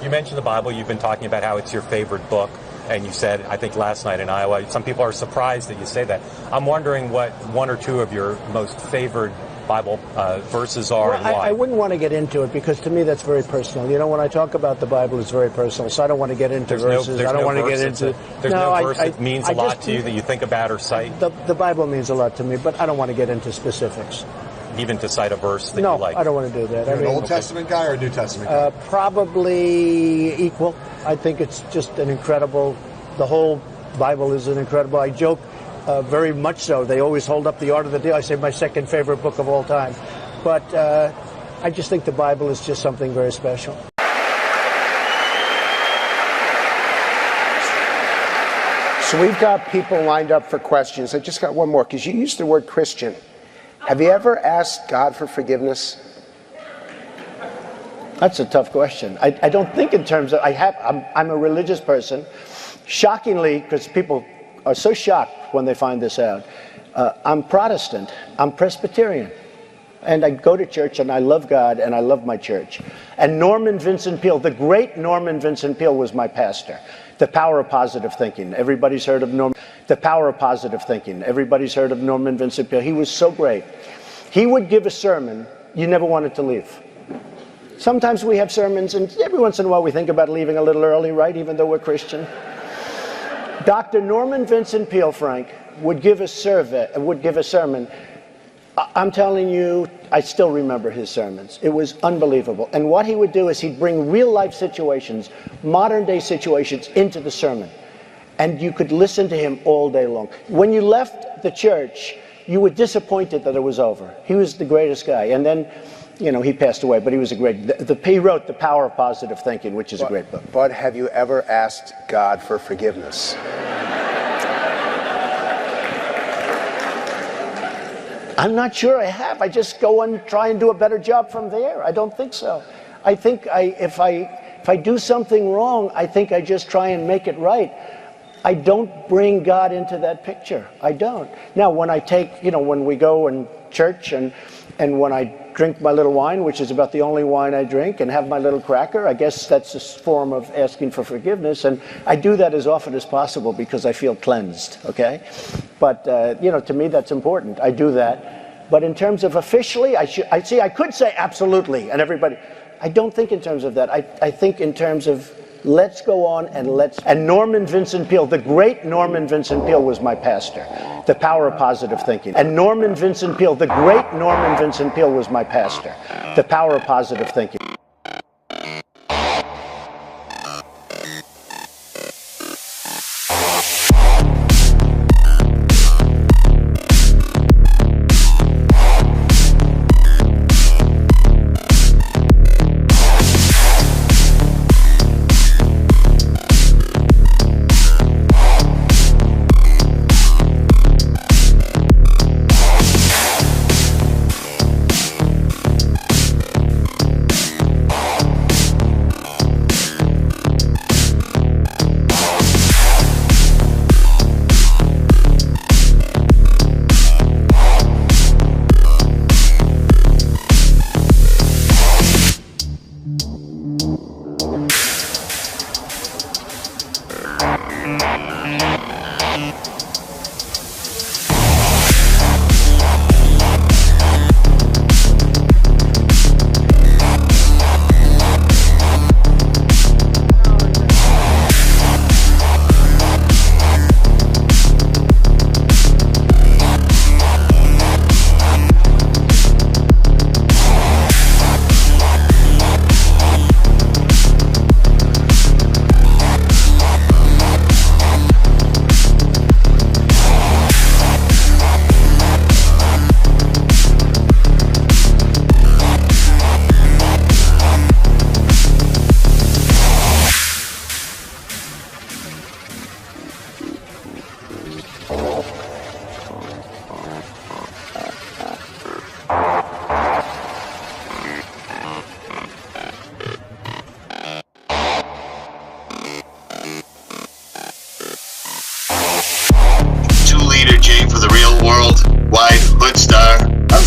You mentioned the Bible. You've been talking about how it's your favorite book. And you said, I think last night in Iowa, some people are surprised that you say that. I'm wondering what one or two of your most favored Bible verses are, well, and why. I wouldn't want to get into it because to me that's very personal. You know, when I talk about the Bible, it's very personal, so I don't want to get into verses. I don't want to get into... There's no verse that means a lot to you that you think about or cite? The Bible means a lot to me, but I don't want to get into specifics. Even to cite a verse that you like? No, I don't want to do that. You're an Old Testament guy or a New Testament guy? Probably equal. I think it's just an incredible... The whole Bible is an incredible... I joke very much so. They always hold up the Art of the Deal. I say my second favorite book of all time. But I just think the Bible is just something very special. So we've got people lined up for questions. I just got one more, because you used the word Christian. Have you ever asked God for forgiveness? That's a tough question. I don't think in terms of, I'm a religious person. Shockingly, because people are so shocked when they find this out, I'm Protestant, I'm Presbyterian. And I go to church and I love God and I love my church. And Norman Vincent Peale, the great Norman Vincent Peale was my pastor. The Power of Positive Thinking. Everybody's heard of Norman. The Power of Positive Thinking. Everybody's heard of Norman Vincent Peale. He was so great. He would give a sermon you never wanted to leave. Sometimes we have sermons and every once in a while we think about leaving a little early, right? Even though we're Christian. Dr. Norman Vincent Peale, Frank, would give a sermon. I'm telling you, I still remember his sermons. It was unbelievable. And what he would do is he'd bring real life situations, modern day situations, into the sermon. And you could listen to him all day long. When you left the church, you were disappointed that it was over. He was the greatest guy. And then, you know, he passed away, but he was a great, he wrote The Power of Positive Thinking, which is a great book. But have you ever asked God for forgiveness? I'm not sure I have. I just go and try and do a better job from there. I don't think so. I think if I do something wrong, I think I just try and make it right. I don't bring God into that picture. I don't. Now, when I take, when we go in church and when I drink my little wine, which is about the only wine I drink, and have my little cracker, I guess that's a form of asking for forgiveness. And I do that as often as possible because I feel cleansed, okay? But, to me, that's important. I do that. But in terms of officially, I could say absolutely, and everybody, I don't think in terms of that. I think in terms of let's go on and Norman Vincent Peale, the great Norman Vincent Peale was my pastor. The Power of Positive Thinking. And Norman Vincent Peale, the great Norman Vincent Peale was my pastor. The Power of Positive Thinking.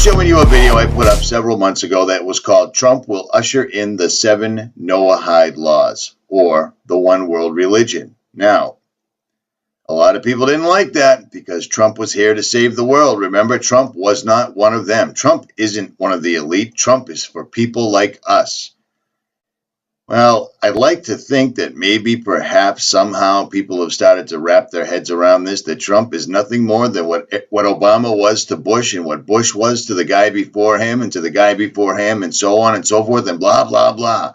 Showing you a video I put up several months ago that was called Trump Will Usher in the 7 Noahide Laws, or the One World Religion. Now, a lot of people didn't like that because Trump was here to save the world. Remember, Trump was not one of them. Trump isn't one of the elite. Trump is for people like us. Well, I'd like to think that maybe, perhaps, somehow people have started to wrap their heads around this, that Trump is nothing more than what Obama was to Bush and what Bush was to the guy before him and to the guy before him and so on and so forth and blah, blah, blah.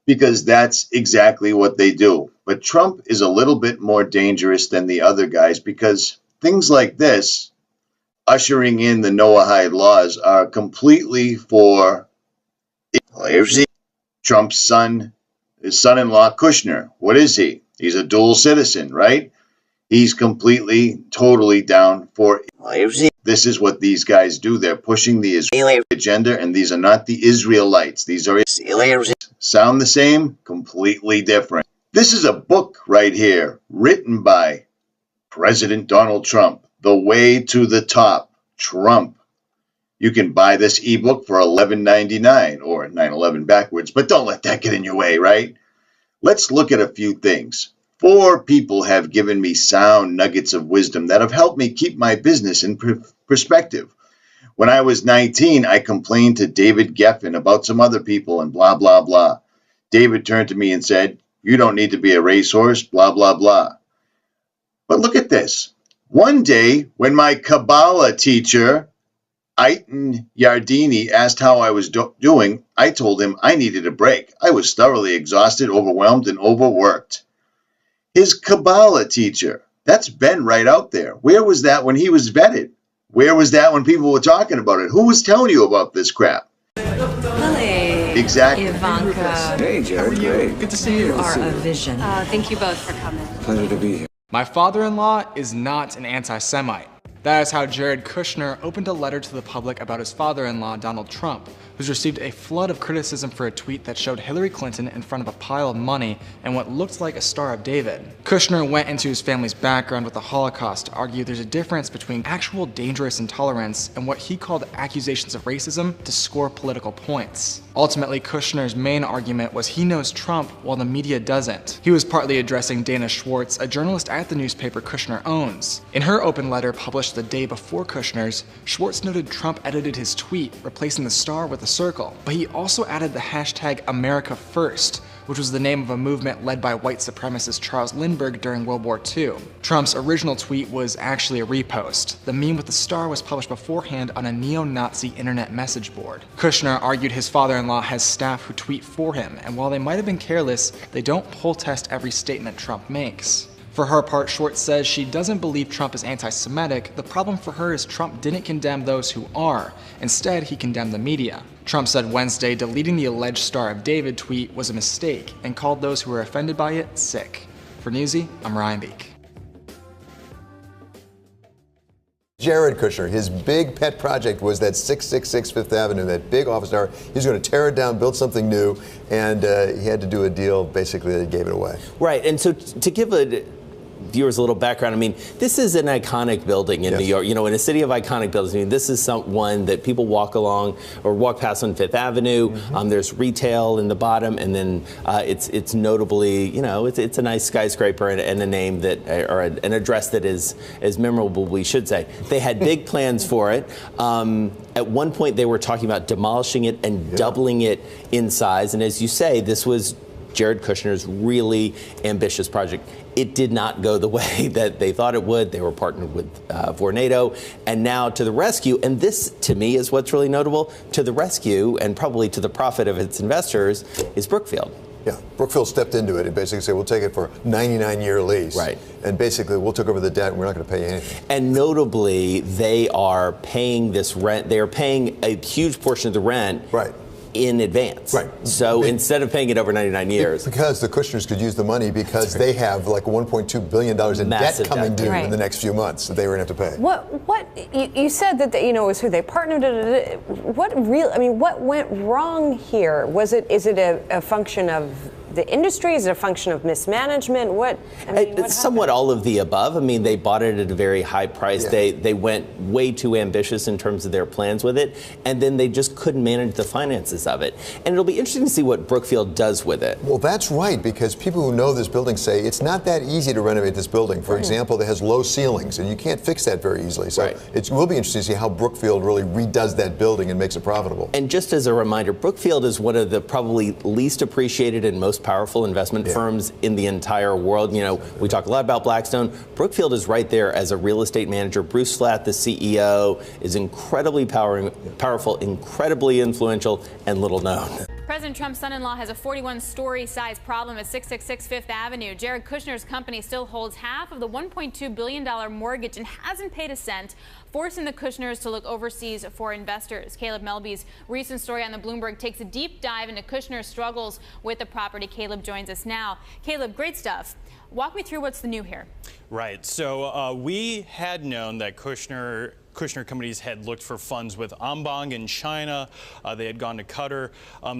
Because that's exactly what they do. But Trump is a little bit more dangerous than the other guys because things like this, ushering in the Noahide laws, are completely for Trump's son, his son-in-law, Kushner. What is he? He's a dual citizen, right? He's completely, totally down for This is what these guys do. They're pushing the Israeli agenda, and these are not the Israelites. These are Israelis. Sound the same? Completely different. This is a book right here, written by President Donald Trump, The Way to the Top, Trump. You can buy this ebook for $11.99 or $9.11 backwards, but don't let that get in your way, right? Let's look at a few things. 4 people have given me sound nuggets of wisdom that have helped me keep my business in perspective. When I was 19, I complained to David Geffen about some other people and blah, blah, blah. David turned to me and said, "You don't need to be a racehorse, blah, blah, blah." But look at this. One day, when my Kabbalah teacher, Eitan Yardenie, asked how I was doing, I told him I needed a break. I was thoroughly exhausted, overwhelmed, and overworked. His Kabbalah teacher, that's Ben right out there. Where was that when he was vetted? Where was that when people were talking about it? Who was telling you about this crap? Lily. Exactly. Ivanka. Hey, Jared. Great. Good to see you. You are a vision. Thank you both for coming. Pleasure to be here. My father-in-law is not an anti-Semite. That is how Jared Kushner opened a letter to the public about his father-in-law, Donald Trump, who's received a flood of criticism for a tweet that showed Hillary Clinton in front of a pile of money and what looked like a Star of David. Kushner went into his family's background with the Holocaust to argue there's a difference between actual dangerous intolerance and what he called accusations of racism to score political points. Ultimately, Kushner's main argument was he knows Trump while the media doesn't. He was partly addressing Dana Schwartz, a journalist at the newspaper Kushner owns. In her open letter published the day before Kushner's, Schwartz noted Trump edited his tweet, replacing the star with a circle, but he also added the hashtag America First, which was the name of a movement led by white supremacist Charles Lindbergh during World War II. Trump's original tweet was actually a repost. The meme with the star was published beforehand on a neo-Nazi internet message board. Kushner argued his father-in-law has staff who tweet for him, and while they might have been careless, they don't poll test every statement Trump makes. For her part, Schwartz says she doesn't believe Trump is anti-Semitic. The problem for her is Trump didn't condemn those who are. Instead, he condemned the media. Trump said Wednesday deleting the alleged Star of David tweet was a mistake and called those who were offended by it sick. For Newsy, I'm Ryan Beek. Jared Kushner, his big pet project was that 666 Fifth Avenue, that big office tower. He's going to tear it down, build something new, and he had to do a deal basically that gave it away. Right, and so to give viewers a little background, I mean, this is an iconic building in New York. You know, in a city of iconic buildings, I mean, this is one that people walk along or walk past on Fifth Avenue. Mm-hmm. There's retail in the bottom, and then it's notably, you know, it's a nice skyscraper and a name that, or an address that is memorable, we should say. They had big plans for it. At one point, they were talking about demolishing it and doubling it in size. And as you say, this was Jared Kushner's really ambitious project. It did not go the way that they thought it would. They were partnered with Vornado, and now to the rescue, and this to me is what's really notable, to the rescue and probably to the profit of its investors is Brookfield. Yeah, Brookfield stepped into it and basically said, we'll take it for a 99-year lease. Right. And basically, we'll take over the debt and we're not going to pay you anything. And notably, they are paying this rent. They are paying a huge portion of the rent. Right. In advance. Right. So instead of paying it over 99 years. Because the Kushners could use the money because they have like $1.2 billion in debt coming due in the next few months that they were going to have to pay. What you said that you know was who they partnered with. What went wrong here? Is it a function of the industry? Is it a function of mismanagement? It's somewhat all of the above. I mean, they bought it at a very high price. Yeah. They went way too ambitious in terms of their plans with it, and then they just couldn't manage the finances of it. And it'll be interesting to see what Brookfield does with it. Well, that's right, because people who know this building say it's not that easy to renovate this building. For example, it has low ceilings, and you can't fix that very easily. So it will be interesting to see how Brookfield really redoes that building and makes it profitable. And just as a reminder, Brookfield is one of the probably least appreciated and most powerful investment firms in the entire world. You know, we talk a lot about Blackstone. Brookfield is right there as a real estate manager. Bruce Flatt, the CEO, is incredibly powerful, incredibly influential, and little known. President Trump's son-in-law has a 41-story size problem at 666 Fifth Avenue. Jared Kushner's company still holds half of the $1.2 billion mortgage and hasn't paid a cent, forcing the Kushners to look overseas for investors. Caleb Melby's recent story on the Bloomberg takes a deep dive into Kushner's struggles with the property. Caleb joins us now. Caleb, great stuff. Walk me through what's the new here. Right. So we had known that Kushner Kushner companies had looked for funds with Ambang in China. They had gone to Qatar.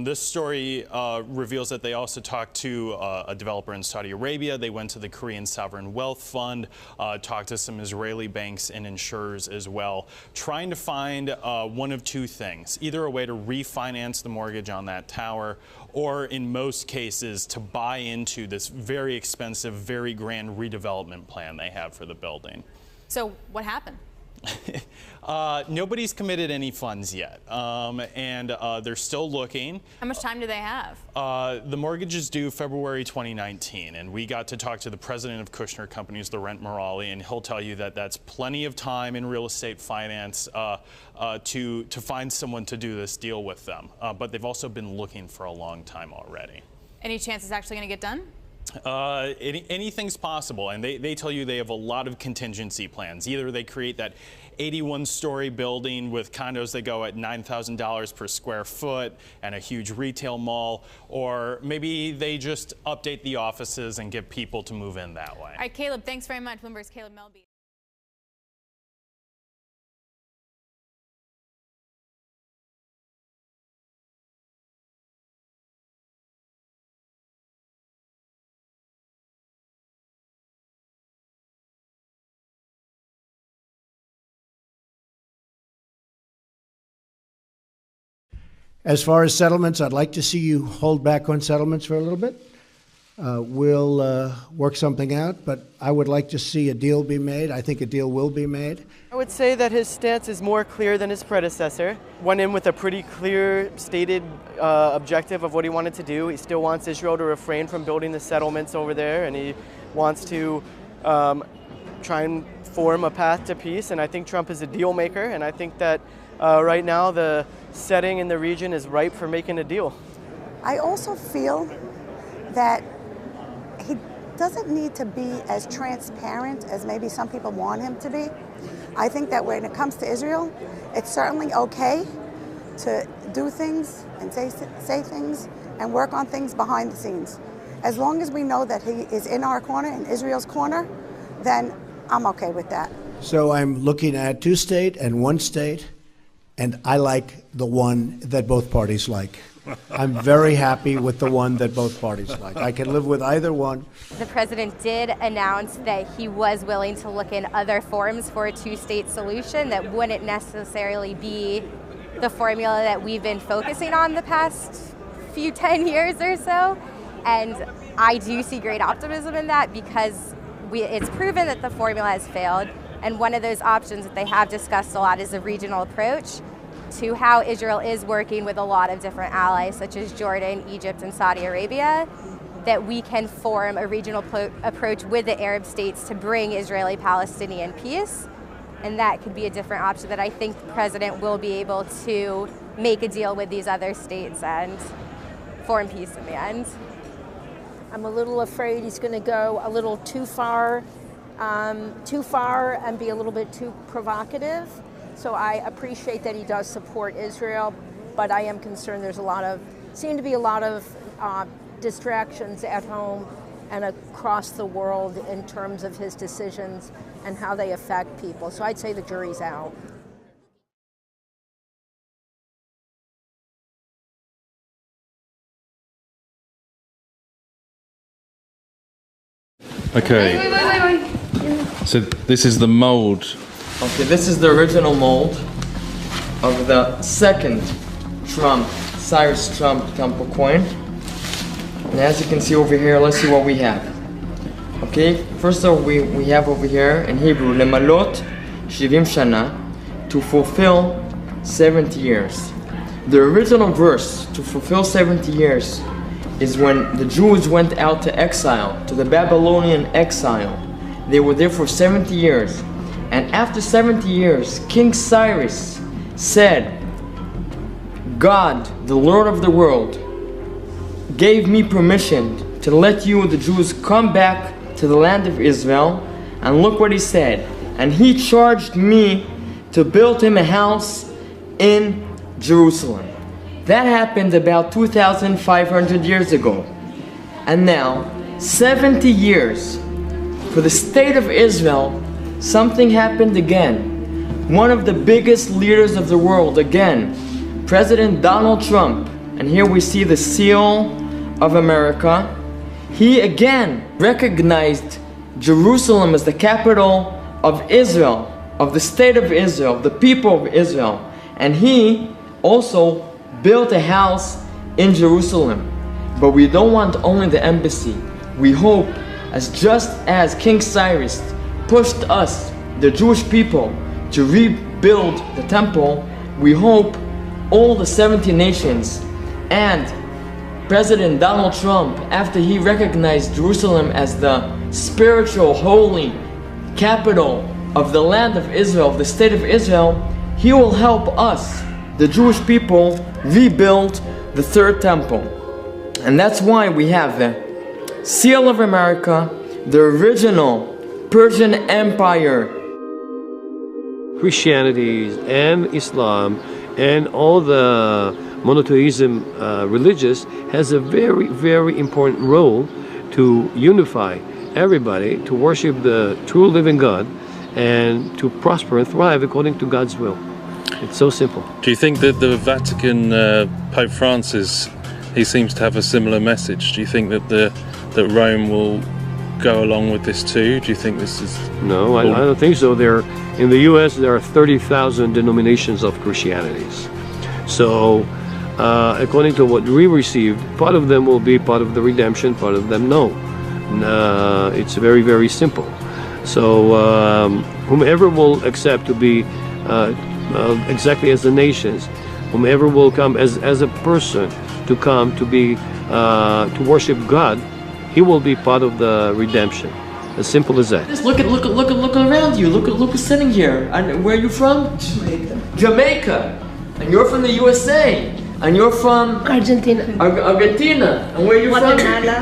This story reveals that they also talked to a developer in Saudi Arabia. They went to the Korean Sovereign Wealth Fund, talked to some Israeli banks and insurers as well, trying to find one of two things: either a way to refinance the mortgage on that tower, or in most cases to buy into this very expensive, very grand redevelopment plan they have for the building. So what happened? Nobody's committed any funds yet, and they're still looking. How much time do they have? The mortgage is due February 2019, and we got to talk to the president of Kushner Companies, Laurent Morali, and he'll tell you that that's plenty of time in real estate finance to find someone to do this deal with them. But they've also been looking for a long time already. Any chance it's actually going to get done? Anything's possible, and they tell you they have a lot of contingency plans. Either they create that 81-story building with condos that go at $9,000 per square foot and a huge retail mall, or maybe they just update the offices and get people to move in that way. All right, Caleb, thanks very much. Bloomberg's Caleb Melby. As far as settlements, I'd like to see you hold back on settlements for a little bit. We'll work something out, but I would like to see a deal be made. I think a deal will be made. I would say that his stance is more clear than his predecessor. Went in with a pretty clear stated objective of what he wanted to do. He still wants Israel to refrain from building the settlements over there, and he wants to try and form a path to peace. And I think Trump is a deal maker, and I think that right now the setting in the region is ripe for making a deal. I also feel that he doesn't need to be as transparent as maybe some people want him to be. I think that when it comes to Israel, it's certainly okay to do things and say things and work on things behind the scenes. As long as we know that he is in our corner, in Israel's corner, then I'm okay with that. So I'm looking at two-state and one-state, and I like the one that both parties like. I'm very happy with the one that both parties like. I can live with either one. The president did announce that he was willing to look in other forms for a two-state solution that wouldn't necessarily be the formula that we've been focusing on the past 10 years or so. And I do see great optimism in that because it's proven that the formula has failed. And one of those options that they have discussed a lot is a regional approach to how Israel is working with a lot of different allies, such as Jordan, Egypt, and Saudi Arabia, that we can form a regional approach with the Arab states to bring Israeli-Palestinian peace. And that could be a different option that I think the president will be able to make a deal with these other states and form peace in the end. I'm a little afraid he's going to go a little too far and be a little bit too provocative. So I appreciate that he does support Israel, but I am concerned seem to be a lot of distractions at home and across the world in terms of his decisions and how they affect people. So I'd say the jury's out. Okay. Wait. So this is the mold. Okay, this is the original mold of the second Cyrus Trump temple coin. And as you can see over here, let's see what we have. Okay, first of all, we have over here in Hebrew, Lemalot 70 Shana, to fulfill 70 years. The original verse, to fulfill 70 years, is when the Jews went out to exile, to the Babylonian exile. They were there for 70 years. And after 70 years, King Cyrus said, God, the Lord of the world, gave me permission to let you, the Jews, come back to the land of Israel. And look what he said. And he charged me to build him a house in Jerusalem. That happened about 2,500 years ago. And now, 70 years for the state of Israel, something happened again. one of the biggest leaders of the world, again, President Donald Trump, and here we see the seal of America, he again recognized Jerusalem as the capital of Israel, of the state of Israel, of the people of Israel. And he also built a house in Jerusalem. But we don't want only the embassy. We hope, just as King Cyrus pushed us, the Jewish people, to rebuild the temple, we hope all the 70 nations and President Donald Trump, after he recognized Jerusalem as the spiritual, holy capital of the land of Israel, of the state of Israel, he will help us, the Jewish people, rebuild the third temple. And that's why we have the seal of America, the original Persian Empire. Christianity and Islam and all the monotheism religious has a very, very important role to unify everybody, to worship the true living God, and to prosper and thrive according to God's will. It's so simple. Do you think that the Vatican Pope Francis, he seems to have a similar message? Do you think that that Rome will go along with this too? Do you think this is... No, I don't think so. In the U.S. there are 30,000 denominations of Christianities. So according to what we received, part of them will be part of the redemption, part of them no. It's very, very simple. So whomever will accept to be exactly as the nations, whomever will come as a person to come to be to worship God, he will be part of the redemption. As simple as that. Just look around you. Look who's sitting here. And where are you from? Jamaica. And you're from the USA. And you're from Argentina. Argentina. And where are you from?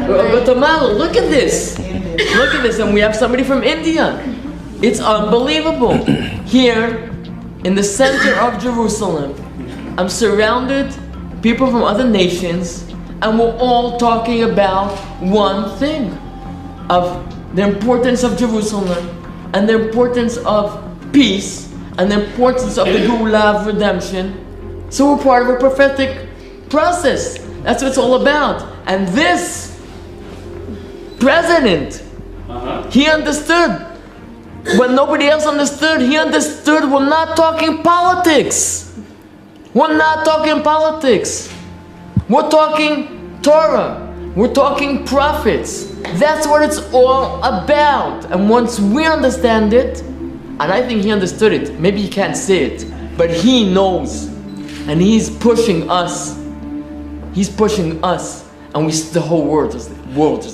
Guatemala. Look at this. Look at this. And we have somebody from India. It's unbelievable. Here, in the center of Jerusalem, I'm surrounded people from other nations, and we're all talking about one thing, of the importance of Jerusalem, and the importance of peace, and the importance of the Geulah of redemption. So we're part of a prophetic process. That's what it's all about. And this president, he understood when nobody else understood. He understood we're not talking politics. We're not talking politics. We're talking Torah. We're talking prophets. That's what it's all about. And once we understand it, and I think he understood it, maybe he can't say it, but he knows. And he's pushing us. He's pushing us. And the whole world is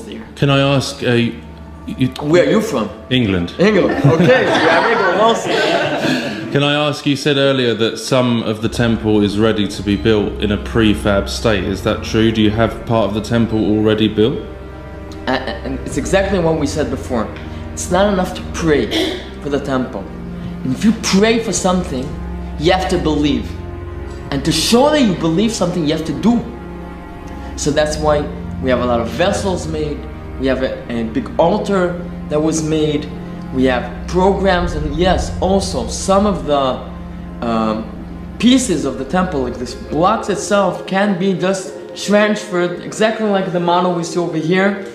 there. Can I ask, where are you from? England. England, okay. We have England also. Can I ask, you said earlier that some of the temple is ready to be built in a prefab state. Is that true? Do you have part of the temple already built? And it's exactly what we said before. It's not enough to pray for the temple. And if you pray for something, you have to believe. And to show that you believe something, you have to do. So that's why we have a lot of vessels made. We have a big altar that was made. We have programs, and yes, also some of the pieces of the temple, like this blocks itself, can be just transferred, exactly like the model we see over here,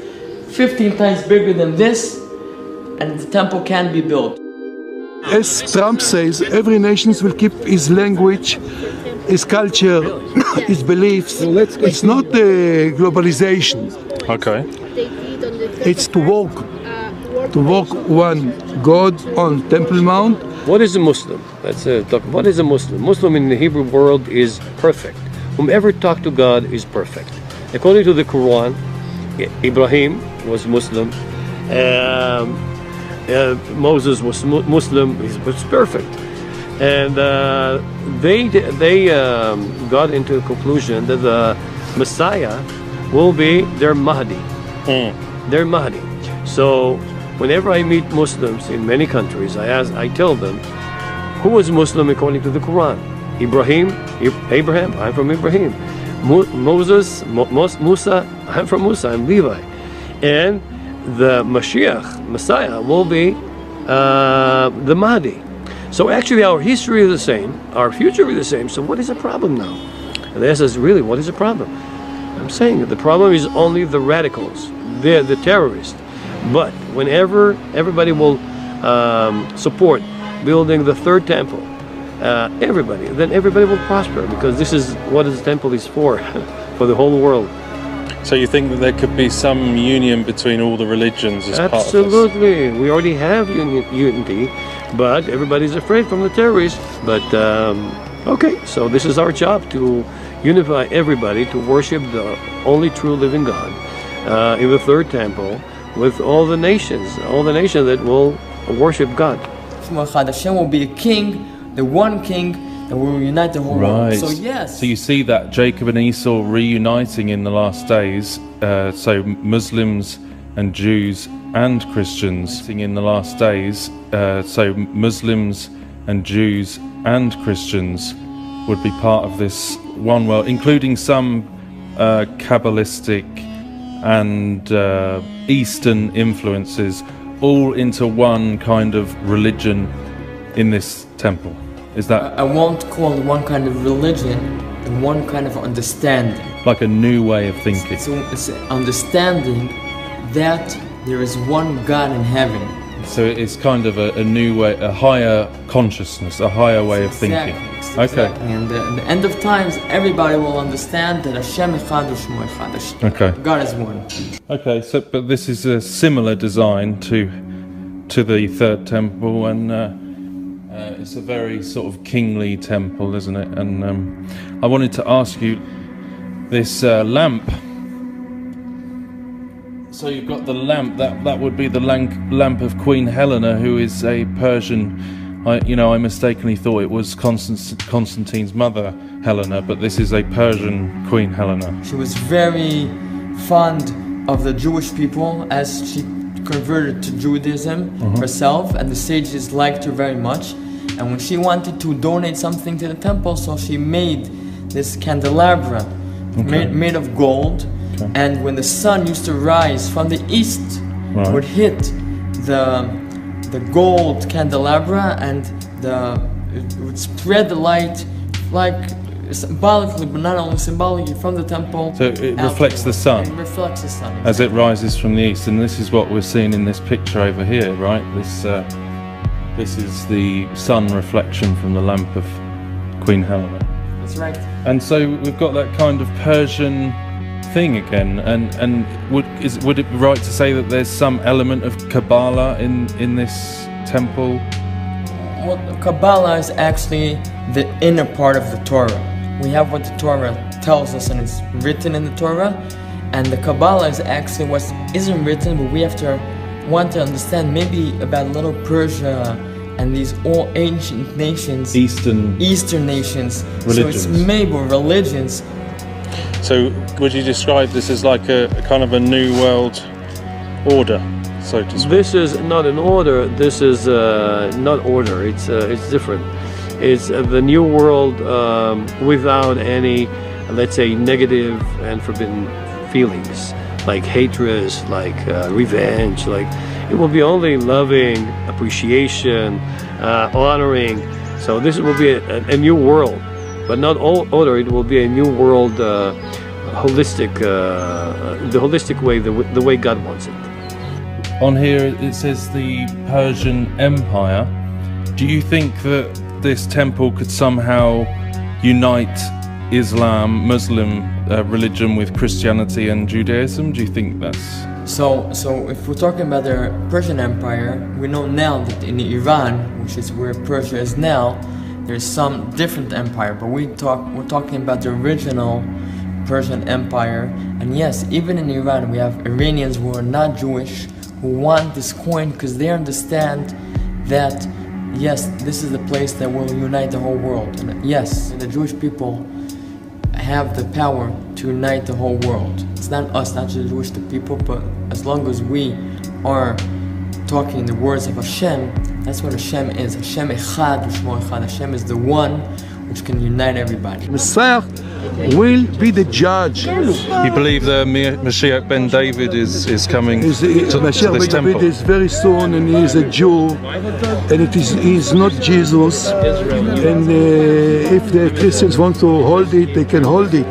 15 times bigger than this, and the temple can be built. As Trump says, every nation will keep his language, his culture, his beliefs. It's not globalization. Okay. It's to walk one God on Temple Mount. What is a Muslim? Let's talk. What is a Muslim? Muslim in the Hebrew world is perfect. Whomever talks to God is perfect. According to the Quran, Ibrahim was Muslim. Moses was Muslim. He was perfect. And they got into a conclusion that the Messiah will be their Mahdi. Their Mahdi. So whenever I meet Muslims in many countries, I tell them, who was Muslim according to the Quran? Abraham, I'm from Ibrahim. Moses, Musa, I'm from Musa, I'm Levi. And the Mashiach, Messiah, will be the Mahdi. So actually our history is the same, our future is the same, so what is the problem now? And they ask us, really, what is the problem? I'm saying that the problem is only the radicals, they're the terrorists. But whenever everybody will support building the third temple, then everybody will prosper, because this is what the temple is for the whole world. So you think that there could be some union between all the religions as part of this? Absolutely. We already have unity, but everybody's afraid from the terrorists. But okay, so this is our job, to unify everybody to worship the only true living God in the third temple with all the nations that will worship God. Hashem will be a king, the one king, and we will unite the whole world. So yes. So you see that Jacob and Esau reuniting in the last days, so Muslims and Jews and Christians in the last days, so Muslims and Jews and Christians would be part of this one world, including some Kabbalistic and Eastern influences, all into one kind of religion in this temple. Is that? I won't call it one kind of religion, and one kind of understanding. Like a new way of thinking. So it's understanding that there is one God in heaven. So it's kind of a new way, a higher consciousness, a higher way of thinking. Exactly. And at the end of times, everybody will understand that Hashem Echad U'Shmo Echad. Okay. God is one. Okay, so but this is a similar design to the third temple, and it's a very sort of kingly temple, isn't it? And I wanted to ask you this lamp. So you've got the lamp, that would be the lamp of Queen Helena, who is a Persian. I mistakenly thought it was Constantine's mother, Helena, but this is a Persian Queen Helena. She was very fond of the Jewish people, as she converted to Judaism herself, and the sages liked her very much. And when she wanted to donate something to the temple, so she made this candelabra made of gold. Okay. And when the sun used to rise from the east, it would hit the gold candelabra, and it would spread the light, like symbolically, but not only symbolically, from the temple. So it reflects the sun. It reflects the sun. As it rises from the east, and this is what we're seeing in this picture over here, right? This is the sun reflection from the lamp of Queen Helena. That's right. And so we've got that kind of Persian thing again, and would it be right to say that there's some element of Kabbalah in this temple? Well, Kabbalah is actually the inner part of the Torah. We have what the Torah tells us, and it's written in the Torah, and the Kabbalah is actually what isn't written, but we have to want to understand maybe about Little Persia and these all ancient nations, Eastern nations. Religions. So it's maybe religions. So would you describe this as like a kind of a new world order, so to speak? This is not an order. This is not order. It's different. It's the new world without any, let's say, negative and forbidden feelings, like hatred, like revenge. Like it will be only loving, appreciation, honoring. So this will be a new world. But not all order, it will be a new world, holistic, the holistic way, the way God wants it. On here it says the Persian Empire. Do you think that this temple could somehow unite Islam, Muslim religion with Christianity and Judaism? Do you think that's... So if we're talking about the Persian Empire, we know now that in Iran, which is where Persia is now, there's some different empire, but we're talking about the original Persian Empire. And yes, even in Iran, we have Iranians who are not Jewish, who want this coin because they understand that, yes, this is the place that will unite the whole world. And yes, the Jewish people have the power to unite the whole world. It's not us, not just Jewish people, but as long as we are talking the words of Hashem, that's what Hashem is. Hashem Echad U'Shmo Echad. Hashem is the one which can unite everybody. will be the judge. You believe the Mashiach Ben David is coming to Mashiach this Ben temple? David is very soon, and he is a Jew, and he is not Jesus. And if the Christians want to hold it, they can hold it.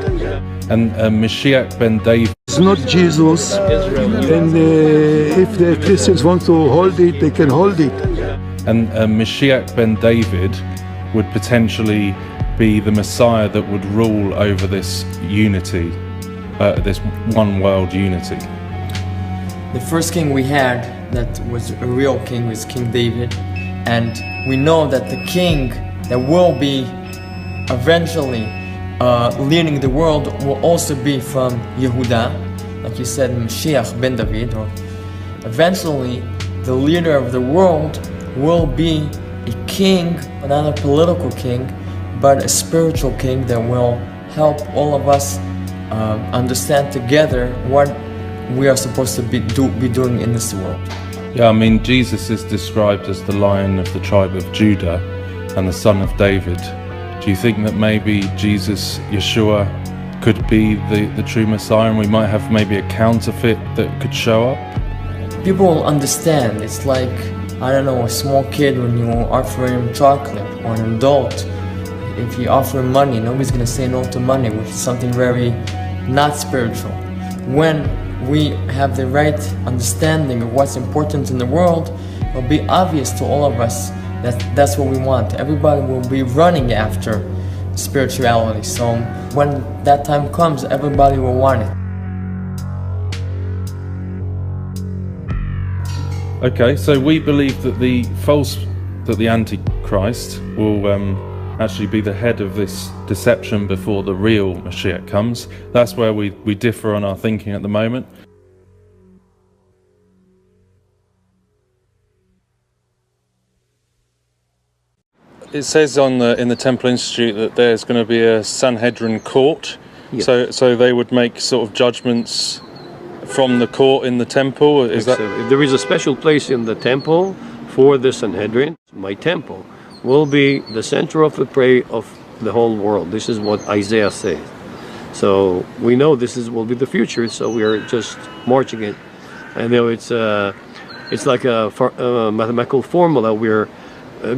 And Mashiach Ben David is not Jesus. And if the Christians want to hold it, they can hold it. And Mashiach Ben David would potentially be the Messiah that would rule over this unity, this one world unity. The first king we had that was a real king was King David, and we know that the king that will be eventually leading the world will also be from Yehuda, like you said, Mashiach Ben David. Or eventually, the leader of the world will be a king, but not a political king, but a spiritual king that will help all of us understand together what we are supposed to be doing in this world. Yeah, I mean, Jesus is described as the Lion of the tribe of Judah and the Son of David. Do you think that maybe Jesus, Yeshua, could be the true Messiah, and we might have maybe a counterfeit that could show up? People will understand. It's like, I don't know, a small kid when you offer him chocolate, or an adult. If you offer him money, nobody's going to say no to money, which is something very not spiritual. When we have the right understanding of what's important in the world, it will be obvious to all of us that that's what we want. Everybody will be running after spirituality. So when that time comes, everybody will want it. Okay, so we believe that the Antichrist will actually be the head of this deception before the real Mashiach comes. That's where we differ on our thinking at the moment. It says in the Temple Institute that there's going to be a Sanhedrin court. Yes. So they would make sort of judgments from the court in the temple. Is that? If there is a special place in the temple for the Sanhedrin, my temple will be the center of the prayer of the whole world. This is what Isaiah says. So we know this will be the future. So we are just marching it. I know it's like a mathematical formula. We're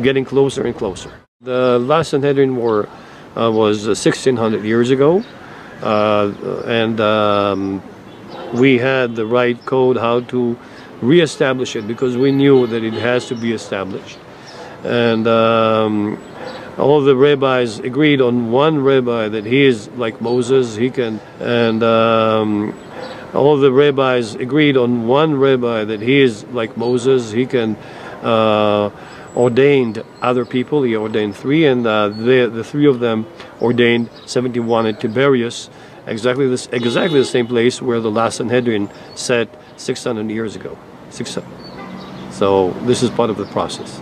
getting closer and closer. The last Sanhedrin war was 1600 years ago, and we had the right code how to re-establish it, because we knew that it has to be established. And all the rabbis agreed on one rabbi that he is like Moses, he can, and all the rabbis agreed on one rabbi that he is like Moses, he can ordained other people. He ordained 3, and the 3 of them ordained 71 at Tiberias, exactly the same place where the last Sanhedrin sat 600 years ago. So this is part of the process.